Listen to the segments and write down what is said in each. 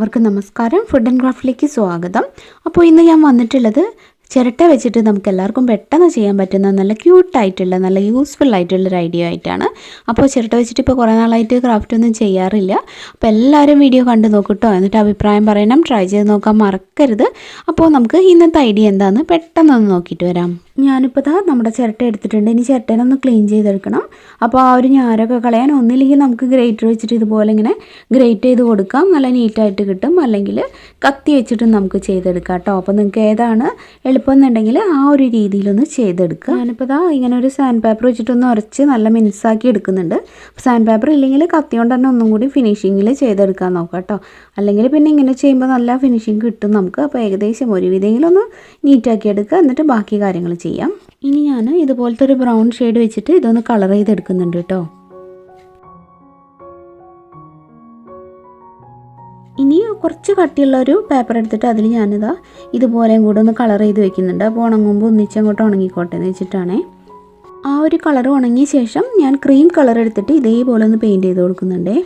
എല്ലാവർക്കും നമസ്കാരം. Food and ക്രാഫ്റ്റിലേക്ക് സ്വാഗതം. അപ്പോൾ ഇന്ന് ഞാൻ വന്നിട്ടുള്ളത് ചിരട്ട വെച്ചിട്ട് നമുക്ക് എല്ലാവർക്കും പെട്ടെന്ന് ചെയ്യാൻ പറ്റുന്ന നല്ല ക്യൂട്ടായിട്ടുള്ള നല്ല യൂസ്ഫുൾ ആയിട്ടുള്ളൊരു ഐഡിയ ആയിട്ടാണ്. അപ്പോൾ ചിരട്ട വെച്ചിട്ട് ഇപ്പോൾ കുറേ നാളായിട്ട് ക്രാഫ്റ്റ് ഒന്നും ചെയ്യാറില്ല. അപ്പോൾ എല്ലാവരും വീഡിയോ കണ്ടു നോക്കൂട്ടോ, എന്നിട്ട് അഭിപ്രായം പറയണം. ട്രൈ ചെയ്ത് നോക്കാൻ മറക്കരുത്. അപ്പോൾ നമുക്ക് ഇന്നത്തെ ഐഡിയ എന്താണെന്ന് പെട്ടെന്നൊന്ന് നോക്കിയിട്ട് വരാം. ഞാനിപ്പോൾ നമ്മുടെ ചിരട്ട എടുത്തിട്ടുണ്ട്. ഇനി ചിരട്ടേനൊന്ന് ക്ലീൻ ചെയ്തെടുക്കണം. അപ്പോൾ ആ ഒരു ഞാരൊക്കെ കളയാൻ ഒന്നില്ലെങ്കിൽ നമുക്ക് ഗ്രേറ്റർ വെച്ചിട്ട് ഇതുപോലെ ഇങ്ങനെ ഗ്രേറ്റ് ചെയ്ത് കൊടുക്കാം, നല്ല നീറ്റായിട്ട് കിട്ടും. അല്ലെങ്കിൽ കത്തി വെച്ചിട്ട് നമുക്ക് ചെയ്തെടുക്കാം കേട്ടോ. അപ്പോൾ നിങ്ങൾക്ക് ഏതാണ് എളുപ്പം എന്നുണ്ടെങ്കിൽ ആ ഒരു രീതിയിലൊന്ന് ചെയ്തെടുക്കുക. ഞാനിപ്പോൾ ഇങ്ങനെ ഒരു സാൻഡ് പേപ്പർ വെച്ചിട്ടൊന്ന് ഉരച്ച് നല്ല മിനുസാക്കി എടുക്കുന്നുണ്ട്. സാൻഡ് പേപ്പർ ഇല്ലെങ്കിൽ കത്തി കൊണ്ട് തന്നെ ഒന്നും കൂടി ഫിനിഷിങ്ങിൽ ചെയ്തെടുക്കാൻ നോക്കാം കേട്ടോ. അല്ലെങ്കിൽ പിന്നെ ഇങ്ങനെ ചെയ്യുമ്പോൾ നല്ല ഫിനിഷിങ് കിട്ടും നമുക്ക്. അപ്പോൾ ഏകദേശം ഒരുവിധമെങ്കിലും ഒന്ന് നീറ്റാക്കി എടുക്കുക, എന്നിട്ട് ബാക്കി കാര്യങ്ങൾ ചെയ്യാം. ഇനി ഞാൻ ഇതുപോലത്തെ ഒരു ബ്രൗൺ ഷെയ്ഡ് വെച്ചിട്ട് ഇതൊന്ന് കളർ ചെയ്തെടുക്കുന്നുണ്ട് കേട്ടോ. ഇനി കുറച്ച് കട്ടിയുള്ള ഒരു പേപ്പർ എടുത്തിട്ട് അതിൽ ഞാനിതാ ഇതുപോലെയും കൂടെ ഒന്ന് കളർ ചെയ്ത് വെക്കുന്നുണ്ട്. അപ്പോൾ ഉണങ്ങുമ്പോൾ ഒന്നിച്ചങ്ങോട്ട് ഉണങ്ങിക്കോട്ടെ എന്ന് വെച്ചിട്ടാണേ. ആ ഒരു കളർ ഉണങ്ങിയ ശേഷം ഞാൻ ക്രീം കളർ എടുത്തിട്ട് ഇതേപോലെ ഒന്ന് പെയിൻറ്റ് ചെയ്ത് കൊടുക്കുന്നുണ്ടേ.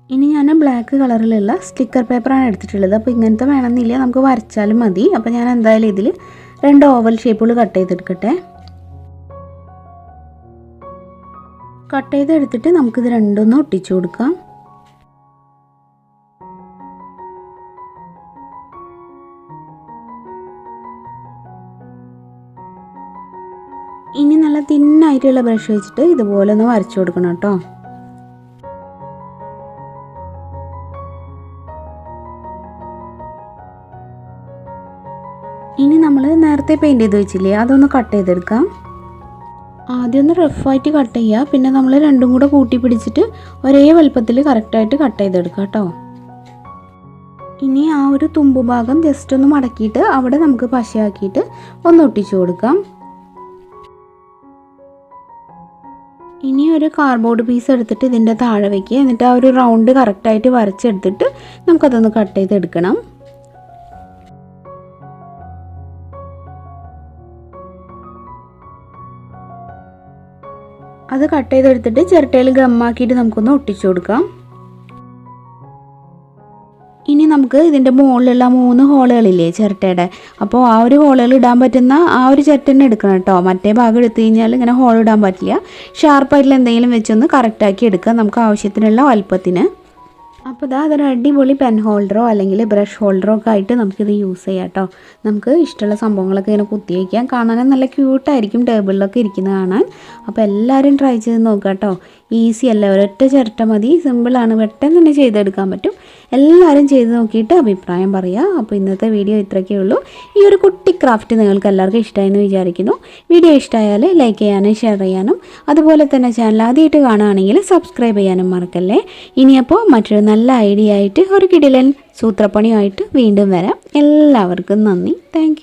ഇനി ഞാൻ ബ്ലാക്ക് കളറിലുള്ള സ്റ്റിക്കർ പേപ്പറാണ് എടുത്തിട്ടുള്ളത്. അപ്പോൾ ഇങ്ങനത്തെ വേണമെന്നില്ല, നമുക്ക് വരച്ചാലും മതി. അപ്പോൾ ഞാൻ എന്തായാലും ഇതിൽ 2 ഓവൽ ഷേപ്പുകൾ കട്ട് ചെയ്തെടുക്കട്ടെ. കട്ട് ചെയ്തെടുത്തിട്ട് നമുക്കിത് രണ്ടൊന്ന് ഒട്ടിച്ചു കൊടുക്കാം. ഇനി നല്ല തിന്നായിട്ടുള്ള ബ്രഷ് വെച്ചിട്ട് ഇതുപോലെ ഒന്ന് വരച്ചു കൊടുക്കണം കേട്ടോ. ഇനി നമ്മൾ നേരത്തെ പെയിൻറ്റ് ചെയ്ത് വെച്ചില്ലേ, അതൊന്ന് കട്ട് ചെയ്തെടുക്കാം. ആദ്യം ഒന്ന് റഫായിട്ട് കട്ട് ചെയ്യുക, പിന്നെ നമ്മൾ രണ്ടും കൂടെ കൂട്ടി പിടിച്ചിട്ട് ഒരേ വലുപ്പത്തിൽ കറക്റ്റായിട്ട് കട്ട് ചെയ്തെടുക്കുക കേട്ടോ. ഇനി ആ ഒരു തുമ്പ് ഭാഗം ജസ്റ്റ് ഒന്ന് മടക്കിയിട്ട് അവിടെ നമുക്ക് പശയാക്കിയിട്ട് ഒന്ന് ഒട്ടിച്ചു കൊടുക്കാം. ഇനി ഒരു കാർഡ്ബോർഡ് പീസ് എടുത്തിട്ട് ഇതിൻ്റെ താഴെ വയ്ക്കുക, എന്നിട്ട് ആ ഒരു റൗണ്ട് കറക്റ്റായിട്ട് വരച്ചെടുത്തിട്ട് നമുക്കതൊന്ന് കട്ട് ചെയ്തെടുക്കണം. അത് കട്ട് ചെയ്തെടുത്തിട്ട് ചിരട്ടയിൽ ഗമ്മാക്കിയിട്ട് നമുക്കൊന്ന് ഒട്ടിച്ചു കൊടുക്കാം. ഇനി നമുക്ക് ഇതിൻ്റെ മുകളിലുള്ള 3 ഹോളുകളില്ലേ ചിരട്ടയുടെ, അപ്പോൾ ആ ഒരു ഹോളുകൾ ഇടാൻ പറ്റുന്ന ആ ഒരു ചിരട്ട തന്നെ എടുക്കണം കേട്ടോ. മറ്റേ ഭാഗം എടുത്തു കഴിഞ്ഞാൽ ഇങ്ങനെ ഹോൾ ഇടാൻ പറ്റില്ല. ഷാർപ്പായിട്ടുള്ള എന്തെങ്കിലും വെച്ചൊന്ന് കറക്റ്റാക്കി എടുക്കുക നമുക്ക് ആവശ്യത്തിനുള്ള വലുപ്പത്തിന്. അപ്പോൾ അതൊരു അടിപൊളി പെൻ ഹോൾഡറോ അല്ലെങ്കിൽ ബ്രഷ് ഹോൾഡറോ ഒക്കെ ആയിട്ട് നമുക്കിത് യൂസ് ചെയ്യാം കേട്ടോ. നമുക്ക് ഇഷ്ടമുള്ള സംഭവങ്ങളൊക്കെ ഇങ്ങനെ കുത്തി വയ്ക്കാം. കാണാനും നല്ല ക്യൂട്ടായിരിക്കും ടേബിളിലൊക്കെ ഇരിക്കുന്നത് കാണാൻ. അപ്പോൾ എല്ലാവരും ട്രൈ ചെയ്ത് നോക്കുക കേട്ടോ. ഈസി അല്ല, ഒരൊറ്റ ചിരട്ട മതി, സിമ്പിളാണ്, പെട്ടെന്ന് തന്നെ ചെയ്തെടുക്കാൻ പറ്റും. എല്ലാവരും ചെയ്ത് നോക്കിയിട്ട് അഭിപ്രായം പറയുക. അപ്പോൾ ഇന്നത്തെ വീഡിയോ ഇത്രയൊക്കെ ഉള്ളൂ. ഈ ഒരു കുട്ടി ക്രാഫ്റ്റ് നിങ്ങൾക്ക് എല്ലാവർക്കും ഇഷ്ടമായെന്ന് വിചാരിക്കുന്നു. വീഡിയോ ഇഷ്ടമായാൽ ലൈക്ക് ചെയ്യാനും ഷെയർ ചെയ്യാനും അതുപോലെ തന്നെ ചാനൽ ആദ്യമായിട്ട് കാണുകയാണെങ്കിൽ സബ്സ്ക്രൈബ് ചെയ്യാനും മറക്കല്ലേ. ഇനിയപ്പോൾ മറ്റൊരു നല്ല ഐഡിയ ആയിട്ട് ഒരു കിടിലൻ സൂത്രപ്പണിയുമായിട്ട് വീണ്ടും വരാം. എല്ലാവർക്കും നന്ദി. താങ്ക്